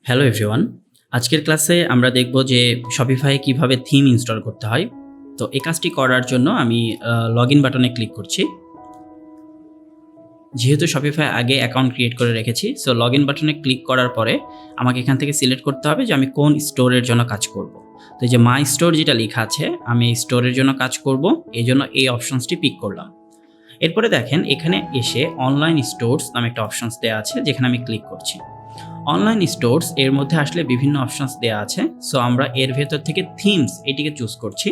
Hello everyone, আজকের ক্লাসে আমরা দেখব যে শপিফাই কিভাবে থিম ইনস্টল করতে হয়। তো এই কাজটি করার জন্য আমি লগ ইন বাটনে ক্লিক করছি। যেহেতু শপিফাই আগে অ্যাকাউন্ট ক্রিয়েট করে রেখেছি, সো লগ ইন বাটনে ক্লিক করার পরে আমাকে এখান থেকে সিলেক্ট করতে হবে যে আমি কোন স্টোরের জন্য কাজ করব। তো এই যে মাই স্টোর যেটা লেখা আছে, আমি এই স্টোরের জন্য কাজ করব, এই জন্য এই অপশনসটি পিক করলাম। এরপরে দেখেন এখানে এসে অনলাইন স্টোরস নামে একটা অপশনস দেওয়া আছে, যেখানে আমি ক্লিক করছি। অনলাইন স্টোরস এর মধ্যে আসলে বিভিন্ন অপশনস দেওয়া আছে, সো আমরা এর ভেতর থেকে থিমস এটিকে চুজ করছি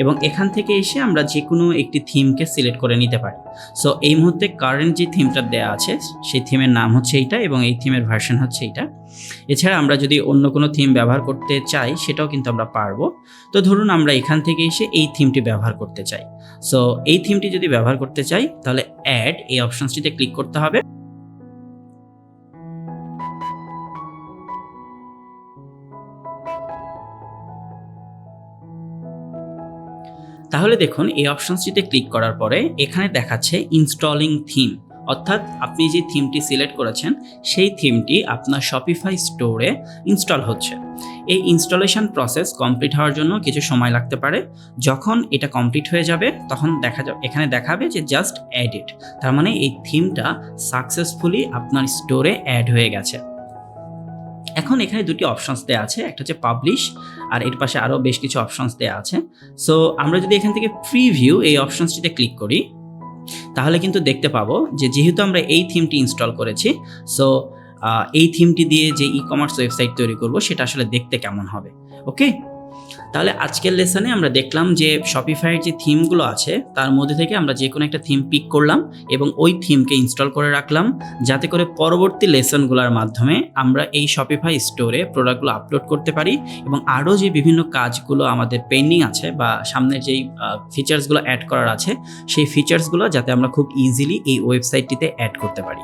এবং এখান থেকে এসে আমরা যে কোনো একটি থিমকে সিলেক্ট করে নিতে পারি। সো এই মুহূর্তে কারেন্ট যে থিমটা দেওয়া আছে সেই থিমের নাম হচ্ছে এইটা এবং এই থিমের ভার্সন হচ্ছে এইটা। এছাড়া আমরা যদি অন্য কোনো থিম ব্যবহার করতে চাই সেটাও কিন্তু আমরা পারবো। তো ধরুন আমরা এখান থেকে এসে এই থিমটি ব্যবহার করতে চাই। সো এই থিমটি যদি ব্যবহার করতে চাই তাহলে অ্যাড এই অপশনসটিতে ক্লিক করতে হবে। তাহলে দেখুন এই অপশনসটিতে ক্লিক করার পরে এখানে দেখাচ্ছে ইনস্টলিং থিম, অর্থাৎ আপনি যে থিমটি সিলেক্ট করেছেন সেই থিমটি আপনার শপিফাই স্টোরে ইনস্টল হচ্ছে। এই ইনস্টলেশন প্রসেস কমপ্লিট হওয়ার জন্য কিছু সময় লাগতে পারে। যখন এটা কমপ্লিট হয়ে যাবে তখন এখানে দেখাবে যে জাস্ট অ্যাড ইট, তার মানে এই থিমটা সাকসেসফুলি আপনার স্টোরে অ্যাড হয়ে গেছে। এখন এখানে দুটি অপশনস দেওয়া আছে, একটা হচ্ছে পাবলিশ আর এর পাশে আরও বেশ কিছু অপশনস দেওয়া আছে। সো আমরা যদি এখান থেকে প্রিভিউ এই অপশনসটিতে ক্লিক করি তাহলে কিন্তু দেখতে পাবো যে যেহেতু আমরা এই থিমটি ইনস্টল করেছি, সো এই থিমটি দিয়ে যে ই কমার্স ওয়েবসাইট তৈরি করব সেটা আসলে দেখতে কেমন হবে। ওকে, তাহলে আজকের লেসনে আমরা দেখলাম যে শপিফাইয়ের যে থিমগুলো আছে তার মধ্যে থেকে আমরা যে কোনো একটা থিম পিক করলাম এবং ওই থিমকে ইনস্টল করে রাখলাম, যাতে করে পরবর্তী লেসনগুলোর মাধ্যমে আমরা এই শপিফাই স্টোরে প্রোডাক্টগুলো আপলোড করতে পারি এবং আরও যে বিভিন্ন কাজগুলো আমাদের পেন্ডিং আছে বা সামনের যেই ফিচার্সগুলো অ্যাড করার আছে সেই ফিচার্সগুলো যাতে আমরা খুব ইজিলি এই ওয়েবসাইটটিতে অ্যাড করতে পারি।